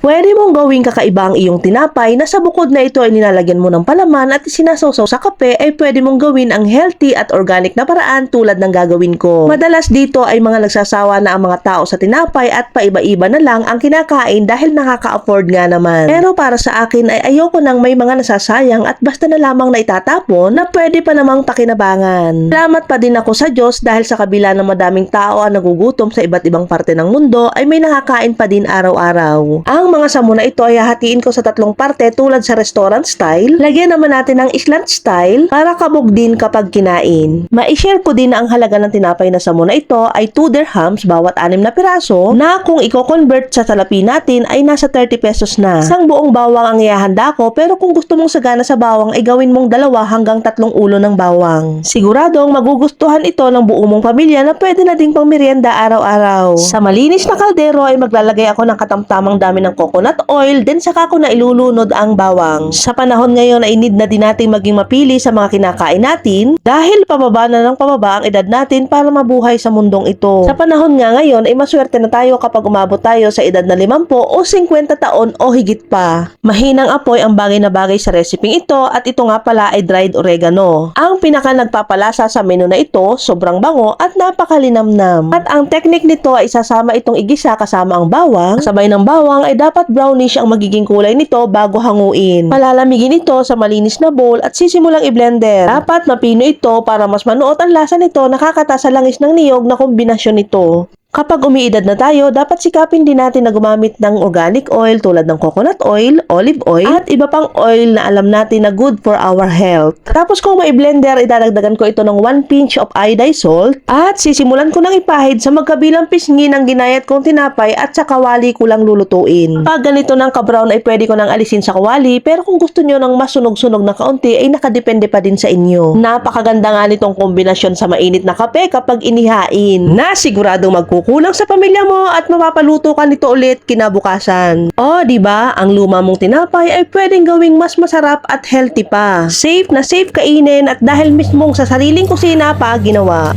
Pwede mong gawing kakaiba ang iyong tinapay na sa bukod na ito ay nilalagyan mo ng palaman at isinasawsaw sa kape ay pwede mong gawin ang healthy at organic na paraan tulad ng gagawin ko. Madalas dito ay mga nagsasawa na ang mga tao sa tinapay at paiba-iba na lang ang kinakain dahil nakaka-afford nga naman. Pero para sa akin ay ayoko nang may mga nasasayang at basta na lamang na itatapon na pwede pa namang pakinabangan. Salamat pa din ako sa Diyos dahil sa kabila ng madaming tao ang nagugutom sa iba't ibang parte ng mundo ay may nakakain pa din araw-araw. Ang mga samo na ito ay hahatiin ko sa 3 parte tulad sa restaurant style. Lagyan naman natin ng island style para kabog din kapag kinain. Ma-share ko din na ang halaga ng tinapay na samo na ito ay 2 dirhams bawat 6 na piraso na kung i-convert sa salapi natin ay nasa 30 pesos na. Isang buong bawang ang ihahanda ko pero kung gusto mong sagana sa bawang ay gawin mong 2 hanggang 3 ulo ng bawang. Siguradong magugustuhan ito ng buong mong pamilya na pwede na ding pang merienda araw-araw. Sa malinis na kaldero ay maglalagay ako ng katamtamang dami ng coconut oil, then saka ko na ilulunod ang bawang. Sa panahon ngayon ay need na din natin maging mapili sa mga kinakain natin dahil pababa na ng pababa ang edad natin para mabuhay sa mundong ito. Sa panahon nga ngayon ay maswerte na tayo kapag umabot tayo sa edad na 50 o 50 taon o higit pa. Mahinang apoy ang bagay na bagay sa reseping ito at ito nga pala ay dried oregano. Ang pinaka nagpapalasa sa menu na ito, sobrang bango at napakalinamnam. At ang technique nito ay isasama itong igisa kasama ang bawang. Kasabay ng bawang ay dapat brownish ang magiging kulay nito bago hanguin. Palalamigin ito sa malinis na bowl at sisimulang i-blender. Dapat mapino ito para mas manuot ang lasa nito, nakakata sa langis ng niyog na kombinasyon nito. Kapag umiidad na tayo, dapat sikapin din natin na gumamit ng organic oil tulad ng coconut oil, olive oil, at iba pang oil na alam natin na good for our health. Tapos kung may blender, idadagdagan ko ito ng 1 pinch of iodized salt at sisimulan ko nang ipahid sa magkabilang pisngi ng ginayat kong tinapay at sa kawali ko lang lulutuin. Pag ganito ng ka-brown ay pwede ko nang alisin sa kawali, pero kung gusto nyo ng mas sunog-sunog na kaunti ay nakadepende pa din sa inyo. Napakaganda nga nitong kombinasyon sa mainit na kape kapag inihain na siguradong kulang sa pamilya mo at mapapaluto ka nito ulit kinabukasan. O, di ba? Ang luma mong tinapay ay pwedeng gawing mas masarap at healthy pa. Safe na safe kainin at dahil mismong sa sariling kusina pa ginawa.